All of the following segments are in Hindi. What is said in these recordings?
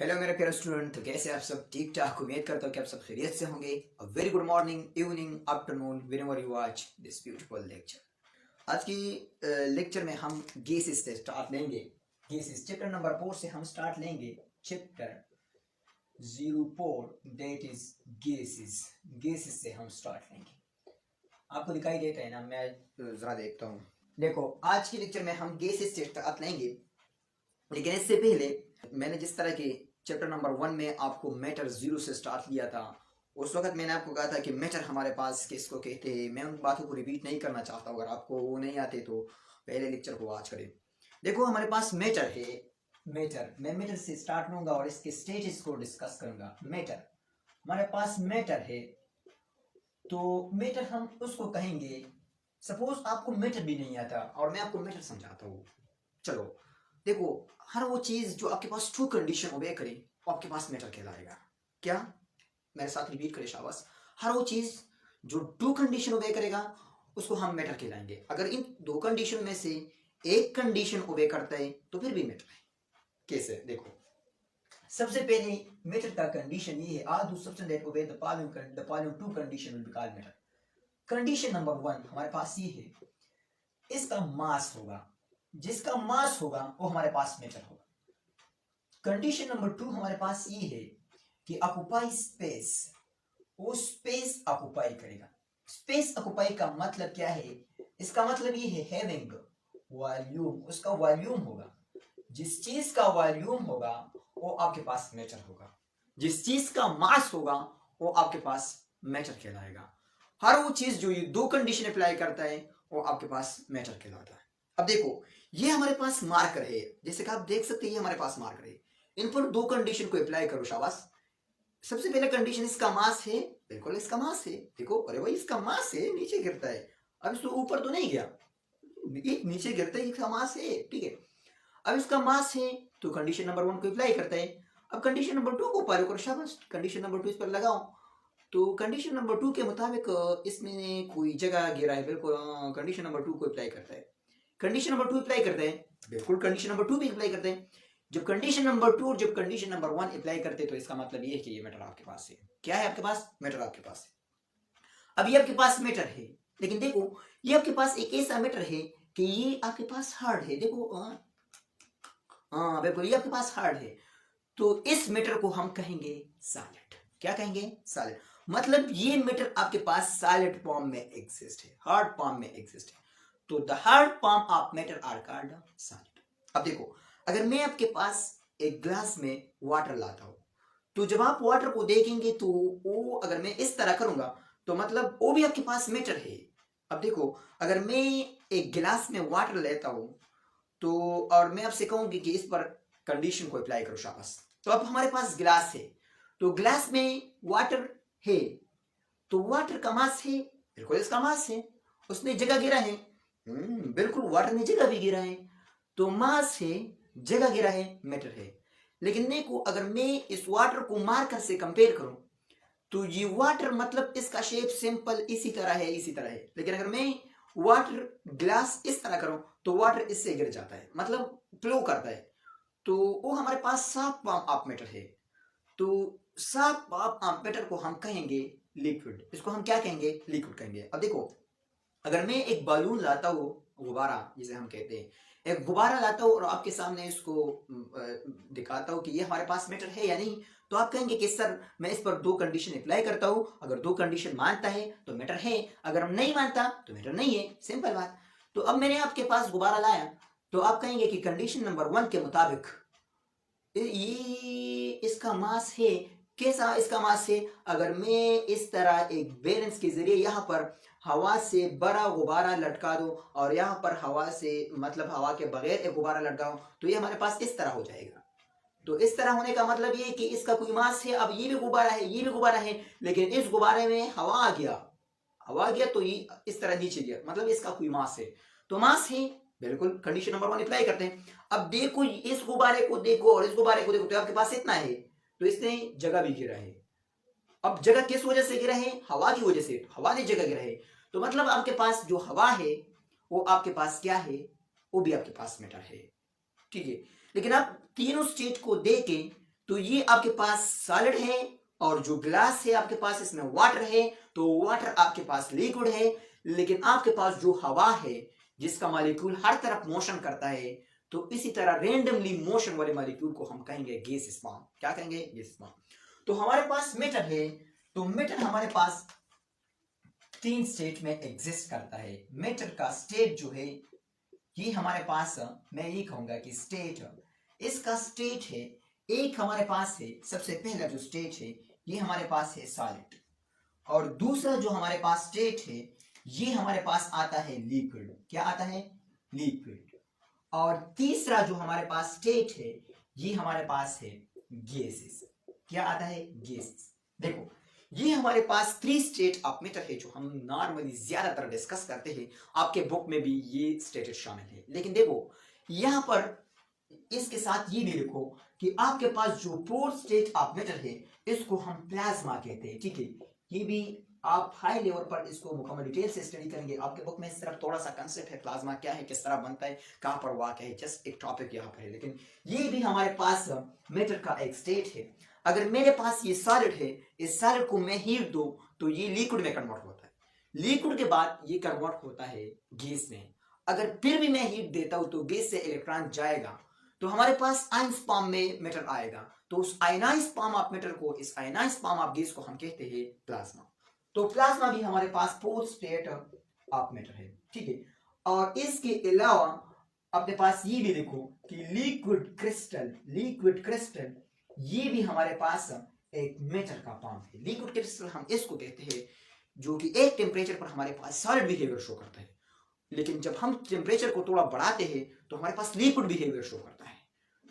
हेलो मेरे प्यारे स्टूडेंट, तो कैसे आप सब? ठीक ठाक। उम्मीद करता हूँ कि आप सब खैरियत से होंगे। A very good morning, evening, afternoon, whenever you watch this beautiful lecture. आज की लेक्चर में हम गैसेस से स्टार्ट लेंगे। गैसेस चैप्टर नंबर 4 से हम स्टार्ट लेंगे। Chapter 04 that is gases. Gases से हम स्टार्ट लेंगे। आपको दिखाई देता है ना? मैं जरा देखता हूँ। देखो, आज की लेक्चर में हम गैसेस से स्टार्ट लेंगे, लेकिन इससे पहले मैंने जिस तरह के चैप्टर नंबर 1 में आपको मैटर 0 से स्टार्ट लिया था, उस वक्त मैंने आपको कहा था कि मैटर हमारे पास किसको कहते हैं। मैं उन बातों को रिपीट नहीं करना चाहता। अगर आपको वो नहीं आते तो पहले लेक्चर को वॉच करें। देखो, हमारे पास मैटर है। मैटर, मैं मैटर से स्टार्ट लूंगा और इसके स्टेजेस को डिस्कस करूंगा। मैटर, हमारे पास मैटर है, तो मैटर हम उसको कहेंगे। सपोज आपको मैटर भी नहीं आता और मैं आपको मैटर समझाता हूँ। चलो देखो, हर वो चीज जो आपके पास ट्रू कंडीशन ओबे करे वो आपके पास मैटर कहलाएगा। क्या? मेरे साथ रिपीट करें, शाबाश। हर वो चीज जो ट्रू कंडीशन ओबे करेगा उसको हम मैटर कहलाएंगे। अगर इन दो कंडीशन में से एक कंडीशन ओबे करता है तो फिर भी मैटर है। कैसे? देखो, सबसे पहले मैटर का कंडीशन ये है, are do substance that obey the following two condition will be called matter. Condition number 1 हमारे पास ये है, इसका मास होगा। जिसका मास होगा वो हमारे पास मैटर होगा। कंडीशन नंबर 2 हमारे पास ये है कि ऑक्युपाई स्पेस, वो स्पेस ऑक्युपाई करेगा। स्पेस ऑक्युपाई का मतलब क्या है? इसका मतलब ये है हैविंग वॉल्यूम, उसका वॉल्यूम होगा। जिस चीज का वॉल्यूम होगा वो आपके पास मैटर होगा। जिस चीज का मास होगा वो आपके पास मैटर कहलाएगा। हर वो चीज जो ये दो कंडीशन अप्लाई करता है वो आपके पास मैटर कहलाता है। अब देखो, ये हमारे पास मार्कर है। जैसे कि आप देख सकते हैं, ये हमारे पास मार्कर है। इन पर दो कंडीशन को अप्लाई करो, शाबाश। सबसे पहले कंडीशन, इसका मास है। बिल्कुल इसका मास है। देखो, अरे भाई इसका मास है, नीचे गिरता है। अब इसको ऊपर तो नहीं गया, नीचे गिरता है, इसका मास है, ठीक है। अब इसका मास है तो कंडीशन नंबर 1 को अप्लाई करता है। अब कंडीशन नंबर 2 को अप्लाई करो, शाबाश। कंडीशन नंबर 2 इस पर लगाओ। तो कंडीशन नंबर 2 के मुताबिक इसमें कोई जगह गिरा है। बिल्कुल कंडीशन नंबर 2 को अप्लाई करता है। कंडीशन नंबर 2 अप्लाई करते हैं, बिल्कुल कंडीशन नंबर 2 भी अप्लाई करते हैं। जब कंडीशन नंबर 2 और जब कंडीशन नंबर 1 अप्लाई करते हैं तो इसका मतलब ये है कि ये मैटर आपके पास है। क्या है आपके पास? मैटर आपके पास है। अब ये आपके पास मैटर है, लेकिन देखो, ये आपके पास एक ऐसा मैटर है कि ये आपके पास हार्ड है। देखो, हाँ बिल्कुल, ये आपके पास हार्ड है। तो इस मैटर को हम कहेंगे सॉलिड। क्या कहेंगे? सॉलिड। मतलब ये मैटर आपके पास सॉलिड फॉर्म में एग्जिस्ट है, हार्ड फॉर्म में एग्जिस्ट है। तो the hard form of matter are called solid. अब देखो, अगर मैं आपके पास एक ग्लास में वाटर लाता हूं, तो जब आप वाटर को देखेंगे तो वो अगर मैं इस तरह करूंगा तो मतलब वो भी आपके पास मैटर है। अब देखो, अगर मैं एक गिलास में वाटर लेता हूं तो और मैं आपसे कहूंगी कि इस पर कंडीशन को अप्लाई करो, शाबाश। तो अब हमारे पास गिलास है, तो गिलास में वाटर है, तो वाटर का मास है। बिल्कुल इसका मास है। उसने जगह गिरा है, बिल्कुल वाटर ने जगह भी गिरा है। तो मास है, जगह गिरा है, मैटर है। लेकिन देखो, अगर मैं इस वाटर को मार्कर से कंपेयर करूं तो ये वाटर मतलब इसका शेप सिंपल इसी तरह है, इसी तरह है। लेकिन अगर मैं वाटर ग्लास इस तरह करूं तो वाटर इससे गिर जाता है, मतलब फ्लो करता है। तो वो हमारे पास साफ फॉर्म ऑफ मैटर है। तो साफ फॉर्म ऑफ मैटर को हम कहेंगे लिक्विड। इसको हम क्या कहेंगे? लिक्विड कहेंगे। अब देखो, अगर मैं एक बालून लाता हूँ, गुब्बारा जिसे हम कहते हैं, एक गुब्बारा लाता हूँ और आपके सामने इसको दिखाता हूँ कि ये हमारे पास मैटर है या नहीं, तो आप कहेंगे कि सर मैं इस पर दो कंडीशन अप्लाई करता हूँ। अगर दो कंडीशन मानता है तो मैटर है, अगर हम नहीं मानता तो मैटर नहीं है। सिंपल बात। तो अब मैंने आपके पास गुब्बारा लाया, तो आप कहेंगे कि कंडीशन नंबर 1 के मुताबिक ये इसका मास है। कैसा इसका मास है? अगर मैं इस तरह एक बैलेंस के जरिए यहाँ पर हवा से बड़ा गुब्बारा लटका दूं और यहाँ पर हवा से मतलब हवा के बगैर एक गुब्बारा लटकाऊं तो ये हमारे पास इस तरह हो जाएगा। तो इस तरह होने का मतलब ये कि इसका कोई मास है। अब ये भी गुब्बारा है, ये भी गुब्बारा है, लेकिन इस गुब्बारे में हवा आ गया, हवा आ गया तो ये इस तरह नीचे गया, मतलब इसका कोई मास है। तो मास है, बिल्कुल कंडीशन नंबर 1 अप्लाई करते हैं। अब देखो, इस गुब्बारे को देखो और इस गुब्बारे को देखो, तो आपके पास इतना है, तो इसने जगह भी गिरा है। अब जगह किस वजह से गिरा है? हवा की वजह से। हवा ने जगह गिरा है, तो मतलब आपके पास जो हवा है वो आपके पास क्या है? वो भी आपके पास मैटर है, ठीक है। लेकिन आप तीनों स्टेट को देखें तो ये आपके पास सॉलिड है, और जो ग्लास है आपके पास इसमें वाटर है, तो वाटर आपके पास लिक्विड है। लेकिन आपके पास जो हवा है जिसका मॉलिक्यूल हर तरफ मोशन करता है, तो इसी तरह रेंडमली मोशन वाले मॉलिक्यूल को हम कहेंगे गैस फॉर्म। क्या कहेंगे? Gas form. तो हमारे पास मैटर है, तो मैटर हमारे पास 3 स्टेट में एग्जिस्ट करता है। मैटर का स्टेट जो है ये हमारे पास, मैं ये कहूंगा कि स्टेट, इसका स्टेट है, एक हमारे पास है, सबसे पहला जो स्टेट है ये हमारे पास है सॉलिड, और दूसरा जो हमारे पास स्टेट है ये हमारे पास आता है लिक्विड। क्या आता है? लिक्विड। और तीसरा जो हमारे पास स्टेट है ये हमारे पास है गैसेस। क्या आता है? गैसेस। देखो ये हमारे पास 3 स्टेट ऑफ मैटर है जो हम नॉर्मली ज्यादातर डिस्कस करते हैं। आपके बुक में भी ये स्टेटेड शामिल है। लेकिन देखो यहां पर इसके साथ ये भी लिखो कि आपके पास जो 4th स्टेट ऑफ मैटर है इसको हम प्लाज्मा कहते हैं। ठीक है, ये भी आप हाई लेवल पर इसको मुकम्मल डिटेल से स्टडी करेंगे। आपके बुक में सिर्फ थोड़ा सा कंसेप्ट है, प्लाज्मा क्या है, किस तरह बनता है, कहां पर वाक़ है, जस्ट एक टॉपिक यहाँ पर है। लेकिन ये भी हमारे पास मैटर का एक स्टेट है। अगर मेरे पास ये सॉलिड है, इस सॉलिड को मैं हीट दूं तो ये लिक्विड में कन्वर्ट होता है। लिक्विड के बाद ये कन्वर्ट होता है गैस में। अगर फिर भी मैं हीट देता हूं तो गैस से इलेक्ट्रॉन जाएगा, तो हमारे पास आयंस फॉर्म में मैटर आएगा। तो उस आयनाइज फॉर्म ऑफ मैटर को, इस आयनाइज फॉर्म ऑफ गैस को हम कहते हैं प्लाज्मा। तो प्लाज्मा भी हमारे पास 4th स्टेट ऑफ मैटर है। ठीक है, और इसके अलावा अपने पास ये भी लिखो कि लिक्विड क्रिस्टल, लिक्विड क्रिस्टल ये भी हमारे पास एक मैटर का फॉर्म है। लिक्विड क्रिस्टल हम इसको कहते हैं जो कि एक टेम्परेचर पर हमारे पास सॉलिड बिहेवियर शो करता है, लेकिन जब हम टेम्परेचर को थोड़ा बढ़ाते हैं तो हमारे पास लिक्विड बिहेवियर शो करता है।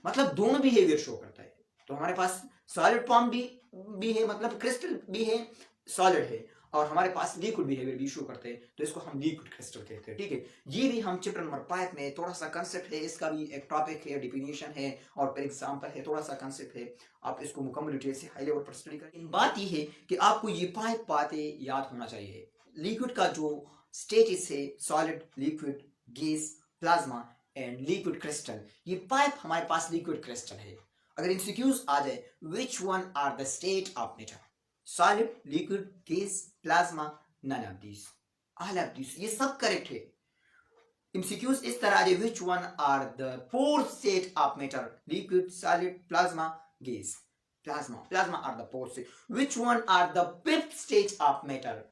मतलब दोनों बिहेवियर शो करता है। तो हमारे पास सॉलिड फॉर्म भी है, मतलब क्रिस्टल भी है, सॉलिड है, और हमारे पास लिक्विड बिहेवियर भी शो करते हैं, तो इसको हम लिक्विड क्रिस्टल कहते हैं। ठीक है, ये भी हम चैप्टर नंबर 5 में थोड़ा सा कंसेप्ट है, इसका भी एक टॉपिक है, डिफिनेशन है और फिर एग्जांपल है, थोड़ा सा कंसेप्ट है। आप इसको मुकम्मल डिटेल से हाई लेवल पर स्टडी करें। बात ये है कि आपको ये 5 बातें याद होना चाहिए। लिक्विड का जो स्टेटस है, solid, liquid, gas, plasma and liquid crystal, ये 5 हमारे पास लिक्विड क्रिस्टल है। अगर एमसीक्यूज आ जाए, which one are the state of matter? Solid, liquid, gas, plasma, none of this, all of this, ये सब करेक्ट है। एमसीक्यूज इस तरह आ जाए, which one are the 4th state of matter? Liquid, solid, plasma, gas, plasma, plasma are the 4th state. Which one are the 5th state of matter?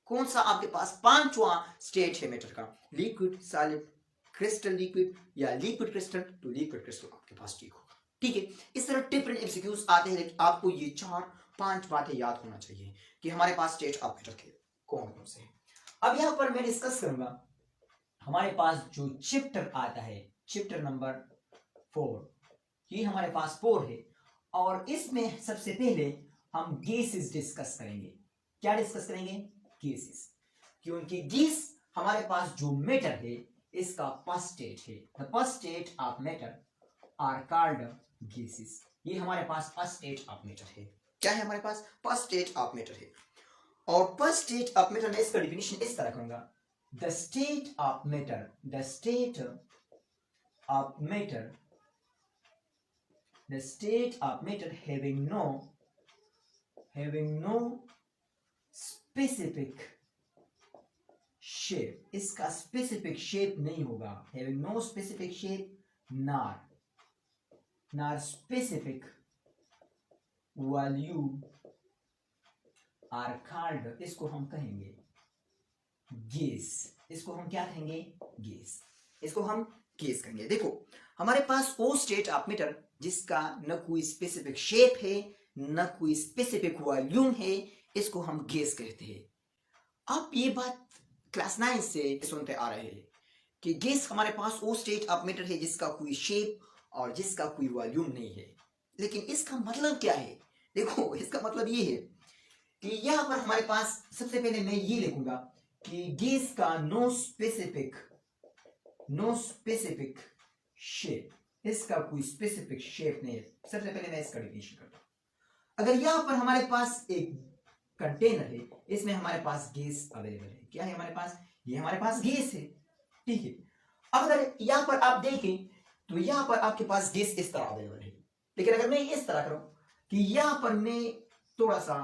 कौन सा आपके पास 5वां स्टेट है मैटर का? लिक्विड, सॉलिड, क्रिस्टल लिक्विड या लिक्विड क्रिस्टल? तो लिक्विड क्रिस्टल आपके पास ठीक होगा। ठीक है, इस तरह डिफरेंट एमसीक्यूज आते हैं, लेकिन आपको ये 4-5 बातें याद होना चाहिए कि हमारे पास स्टेट ऑफ मैटर के कौन कौन से हैं। अब यहां पर मैं डिस्कस करूंगा हमारे पास जो चैप्टर आता है, चैप्टर नंबर 4, ये हमारे पास 4 है, और इसमें सबसे पहले हम गैसेस डिस्कस करेंगे। क्या डिस्कस करेंगे? गैसेस, क्योंकि गैस हमारे पास जो मैटर है इसका फर्स्ट स्टेट है। The first state of matter are called gases. ये हमारे पास फर्स्ट स्टेट ऑफ मैटर है। क्या है हमारे पास? फर्स्ट स्टेट ऑफ मैटर है। और फर्स्ट स्टेट ऑफ मैटर में इसका डेफिनेशन इस तरह करूंगा, the state of matter, the state of matter, the state of matter having no specific shape. इसका स्पेसिफिक शेप नहीं होगा, having no specific shape, nor specific volume are called, इसको हम कहेंगे गैस। इसको हम क्या कहेंगे? गैस। इसको हम गैस कहेंगे। देखो हमारे पास वो स्टेट ऑफ मैटर जिसका न कोई स्पेसिफिक शेप है, न कोई स्पेसिफिक वॉल्यूम है, इसको हम गैस कहते हैं। आप ये बात क्लास 9 से सुनते आ रहे हैं कि गैस हमारे पास वो स्टेट ऑफ मैटर है जिसका कोई शेप और जिसका कोई वॉल्यूम नहीं है। लेकिन इसका मतलब क्या है? देखो इसका मतलब ये है कि यहां पर हमारे पास सबसे पहले मैं ये लिखूंगा कि गैस का नो स्पेसिफिक शेप, इसका कोई स्पेसिफिक शेप नहीं है। सबसे पहले मैं इसका डेफिनेशन करता हूं। अगर यहां पर हमारे पास एक कंटेनर है, इसमें हमारे पास गैस अवेलेबल है। क्या है हमारे पास? ये हमारे पास गैस है। ठीक है, अब अगर यहां पर आप देखें तो यहां पर आपके पास गैस इस तरह अवेलेबल है। लेकिन अगर मैं इस तरह करूं कि यहां पर मैं थोड़ा सा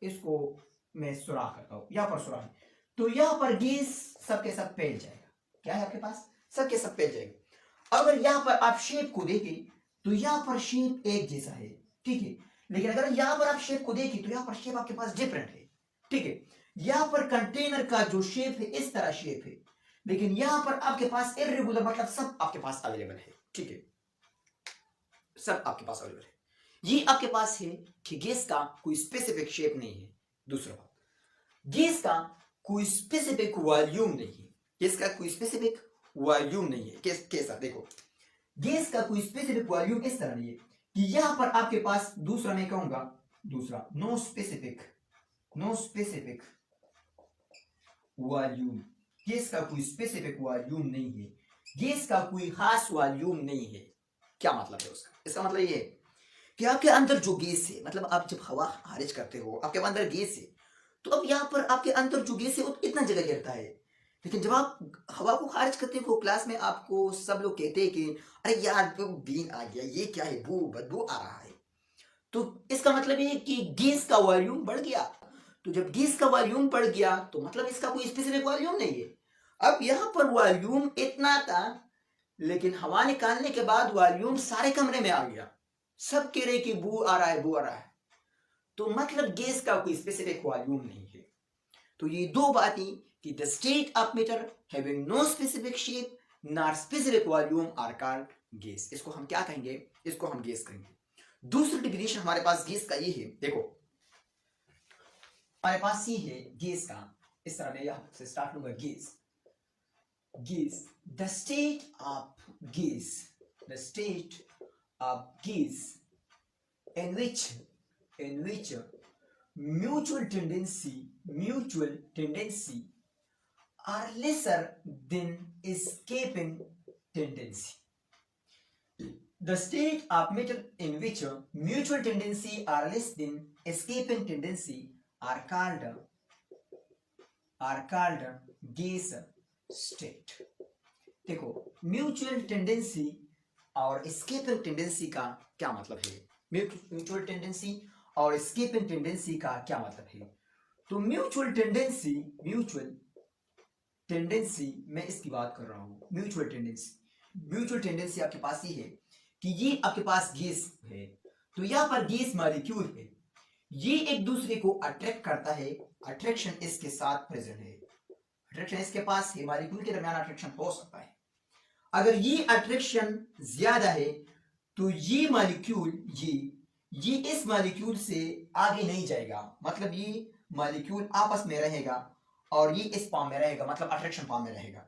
इसको मैं सुराख करता हूं, यहां पर सुराख, तो यहां पर गैस सबके सब फैल जाएगा। क्या है आपके पास? सबके सब फैल जाएगा। अगर यहां पर आप शेप को देखें तो यहां पर शेप एक जैसा है, ठीक है, लेकिन अगर यहां पर आप शेप को देखें तो यहां पर शेप आपके पास डिफरेंट है, ठीक है। यहां पर कंटेनर का जो शेप है इस तरह शेप है, लेकिन यहां पर आपके पास इरेगुलर, मतलब सब आपके पास अवेलेबल है, ठीक है, सब आपके पास अवेलेबल है। ये आपके पास है कि गैस का कोई स्पेसिफिक शेप नहीं है। दूसरा बात, गैस का कोई स्पेसिफिक वॉल्यूम नहीं है। गैस का कोई स्पेसिफिक वॉल्यूम नहीं है। कैसा? देखो, गैस का कोई स्पेसिफिक वॉल्यूम इस तरह नहीं है कि यहां पर आपके पास, दूसरा मैं कहूंगा, दूसरा नो स्पेसिफिक वॉल्यूम। गैस का कोई स्पेसिफिक वॉल्यूम नहीं है, गैस का कोई खास वॉल्यूम नहीं है। क्या मतलब है उसका? इसका मतलब ये है कि आपके अंदर जो गैस है, मतलब आप जब हवा खारिज करते हो, आपके अंदर गैस है, तो अब यहाँ पर आपके अंदर जो गैस है वो इतना जगह घेरता है, लेकिन जब आप हवा को खारिज करते हो, क्लास में आपको सब लोग कहते हैं कि अरे यार तो बीन आ गया, ये क्या है, बदबू आ रहा है, तो इसका मतलब ये है कि गैस का वॉल्यूम बढ़ गया। तो जब गैस का वॉल्यूम बढ़ गया तो मतलब इसका कोई स्पेसिफिक वॉल्यूम नहीं है। अब यहाँ पर वॉल्यूम इतना था, लेकिन हवा निकालने के बाद वॉल्यूम सारे कमरे में आ गया, सब कह रहे कि बू आ रहा है, बू आ रहा है, तो मतलब गैस का कोई स्पेसिफिक वॉल्यूम नहीं है। तो ये दो बातें कि the state of matter having no specific shape not specific volume are called gas. इसको हम क्या कहेंगे? इसको हम गैस कहेंगे। दूसरी डिफिनेशन हमारे पास गैस का ये है, देखो हमारे पास ये है गैस का, इस तरह मैं यहां से स्टार्ट लूंगा। Gas the state of gas, the state of gas in which mutual tendency are lesser than escaping tendency. The state of matter in which mutual tendency are less than escaping tendency are called gas state. देखो, म्यूचुअल टेंडेंसी और escaping टेंडेंसी का क्या मतलब है? म्यूचुअल टेंडेंसी और escaping टेंडेंसी का क्या मतलब है? तो म्यूचुअल टेंडेंसी मैं इसकी बात कर रहा हूं। म्यूचुअल टेंडेंसी आपके पास ये है कि ये आपके पास गैस है, तो यहां पर गैस मॉलिक्यूल है, ये एक दूसरे को अट्रैक्ट करता है, अट्रैक्शन इसके साथ प्रेजेंट है, अट्रैक्शन इसके पास है, मॉलिक्यूल के दरमियान अट्रैक्शन हो सकता है। अगर ये अट्रैक्शन ज्यादा है तो ये मॉलिक्यूल ये इस मॉलिक्यूल से आगे नहीं जाएगा, मतलब ये मॉलिक्यूल आपस में रहेगा और ये इस फॉर्म में रहेगा, मतलब अट्रैक्शन फॉर्म में रहेगा।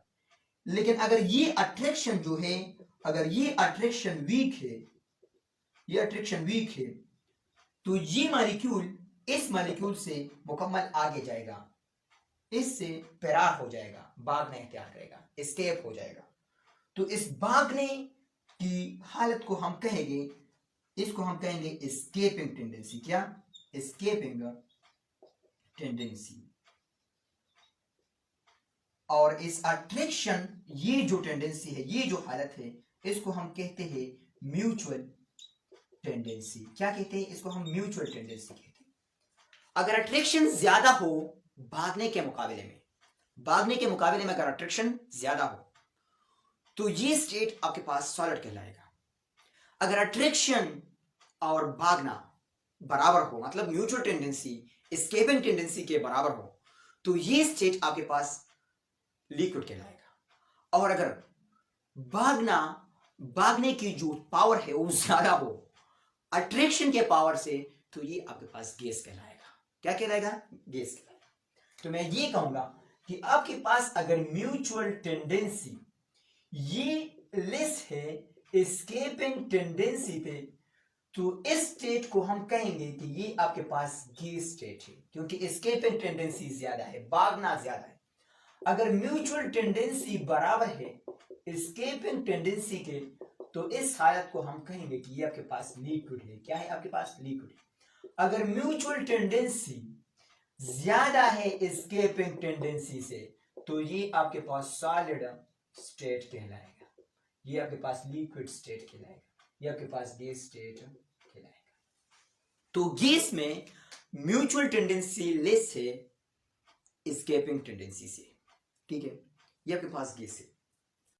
लेकिन अगर ये अट्रैक्शन जो है, अगर ये अट्रैक्शन वीक है, तो ये मॉलिक्यूल इस मॉलिक्यूल से मुकम्मल आगे जाएगा, इससे फरार हो जाएगा, भागना इख्तियार करेगा, एस्केप हो जाएगा। तो इस भागने की हालत को हम कहेंगे, इसको हम कहेंगे एस्केपिंग टेंडेंसी। क्या? Escaping tendency. और इस अट्रैक्शन, ये जो टेंडेंसी है, ये जो हालत है, इसको हम कहते हैं म्यूचुअल टेंडेंसी। क्या कहते हैं इसको? हम म्यूचुअल टेंडेंसी कहते हैं। अगर अट्रैक्शन ज्यादा हो भागने के मुकाबले में अगर अट्रैक्शन ज्यादा हो तो ये स्टेट आपके पास सॉलिड कहलाएगा। अगर अट्रैक्शन और भागना बराबर हो, मतलब म्यूचुअल टेंडेंसी एस्केपिंग टेंडेंसी के बराबर हो, तो ये स्टेट आपके पास लिक्विड कहलाएगा। और अगर भागने की जो पावर है वो ज्यादा हो अट्रैक्शन के पावर से, तो ये आपके पास गैस कहलाएगा। क्या कहलाएगा? गैस कहलाएगा। तो मैं ये कहूंगा कि आपके पास अगर म्यूचुअल टेंडेंसी ये लेस है एस्केपिंग टेंडेंसी पे, तो इस स्टेट को हम कहेंगे कि ये आपके पास गैस स्टेट है, क्योंकि एस्केपिंग टेंडेंसी ज्यादा है, भागना ज्यादा है। अगर म्यूचुअल टेंडेंसी बराबर है एस्केपिंग टेंडेंसी के, तो इस हालत को हम कहेंगे कि ये आपके पास लिक्विड है। क्या है? आपके पास लिक्विड है। अगर म्यूचुअल टेंडेंसी ज्यादा है एस्केपिंग टेंडेंसी से, तो ये आपके पास सॉलिड स्टेट कहलाएगा, ये आपके पास लिक्विड स्टेट कहलाएगा, ये आपके पास गैस स्टेट कहलाएगा। तो गैस में म्यूचुअल टेंडेंसी लेस है स्केपिंग टेंडेंसी से, ठीक है। ये आपके पास गैस है।